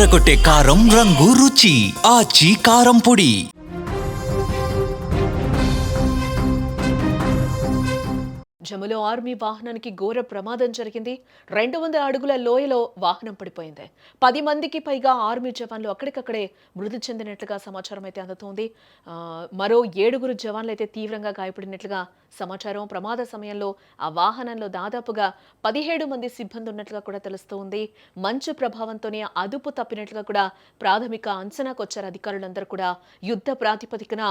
అదరగొట్టే కారం రంగు రుచి ఆచి కారం పొడి. జమ్ములో ఆర్మీ వాహనానికి ఘోర ప్రమాదం జరిగింది. 200 అడుగుల లోయలో వాహనం పడిపోయింది. 10 మందికి పైగా ఆర్మీ జవాన్లు అక్కడికక్కడే మృతి చెందినట్లుగా సమాచారం అయితే అందుతోంది. మరో 7 జవాన్లు అయితే తీవ్రంగా గాయపడినట్లుగా సమాచారం. ప్రమాద సమయంలో ఆ వాహనంలో దాదాపుగా 17 మంది సిబ్బంది ఉన్నట్లుగా కూడా తెలుస్తోంది. మంచు ప్రభావంతోనే అదుపు తప్పినట్లుగా కూడా ప్రాథమిక అంచనాకు వచ్చారు అధికారులందరూ కూడా. యుద్ధ ప్రాతిపదికన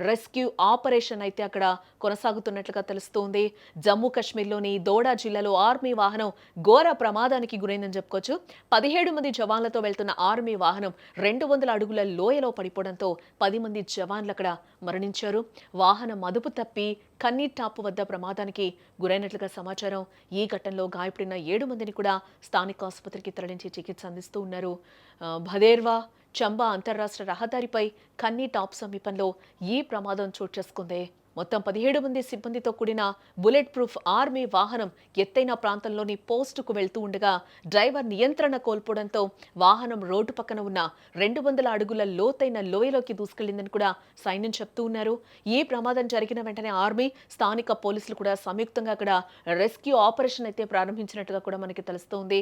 రెస్క్యూ ఆపరేషన్ అయితే అక్కడ కొనసాగుతున్నట్లుగా తెలుస్తోంది. జమ్మూ కాశ్మీర్లోని దోడా జిల్లాలో ఆర్మీ వాహనం ఘోర ప్రమాదానికి గురైందని చెప్పుకోవచ్చు. 17 మంది జవాన్లతో వెళ్తున్న ఆర్మీ వాహనం 200 అడుగుల లోయలో పడిపోవడంతో 10 మంది జవాన్లు అక్కడ మరణించారు. వాహనం అదుపు తప్పి కన్నీటాపు వద్ద ప్రమాదానికి గురైనట్లుగా సమాచారం. ఈ ఘటనలో గాయపడిన 7 మందిని కూడా స్థానిక ఆసుపత్రికి తరలించి చికిత్స అందిస్తూ ఉన్నారు. భదేర్వా చంబా అంతర్రాష్ట్ర రహదారిపై కన్నీటాప్ సమీపంలో ఈ ప్రమాదం చోటు చేసుకుంది. మొత్తం 17 మంది సిబ్బందితో కూడిన బుల్లెట్ ప్రూఫ్ ఆర్మీ వాహనం ఎత్తైన ప్రాంతంలోని పోస్టుకు వెళ్తూ ఉండగా డ్రైవర్ నియంత్రణ కోల్పోవడంతో వాహనం రోడ్డు పక్కన ఉన్న 200 అడుగుల లోతైన లోయలోకి దూసుకెళ్లిందని కూడా సైన్యం చెప్తూ ఉన్నారు. ఈ ప్రమాదం జరిగిన వెంటనే ఆర్మీ, స్థానిక పోలీసులు కూడా సంయుక్తంగా అక్కడ రెస్క్యూ ఆపరేషన్ అయితే ప్రారంభించినట్టుగా కూడా మనకి తెలుస్తోంది.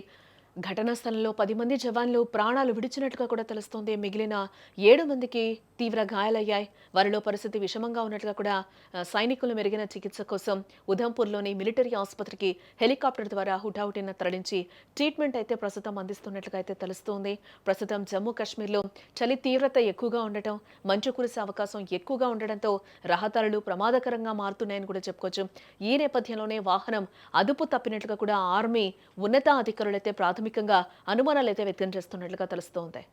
ఘటనా స్థలంలో 10 మంది జవాన్లు ప్రాణాలు విడిచినట్టుగా కూడా తెలుస్తోంది. మిగిలిన 7 మందికి తీవ్ర గాయాలయ్యాయి. వారిలో పరిస్థితి విషమంగా ఉన్నట్లుగా కూడా సైనికులు మెరుగైన చికిత్స కోసం ఉధంపూర్లోని మిలిటరీ ఆసుపత్రికి హెలికాప్టర్ ద్వారా హుటాహుటిన తరలించి ట్రీట్మెంట్ అయితే ప్రస్తుతం అందిస్తున్నట్లుగా అయితే తెలుస్తోంది. ప్రస్తుతం జమ్మూ కాశ్మీర్లో చలి తీవ్రత ఎక్కువగా ఉండటం, మంచు కురిసే అవకాశం ఎక్కువగా ఉండడంతో రహదారులు ప్రమాదకరంగా మారుతున్నాయని కూడా చెప్పుకోవచ్చు. ఈ నేపథ్యంలోనే వాహనం అదుపు తప్పినట్లుగా కూడా ఆర్మీ ఉన్నతాధికారులైతే ప్రాథమికంగా అనుమానాలు అయితే వ్యక్తం చేస్తున్నట్లుగా తెలుస్తోంది.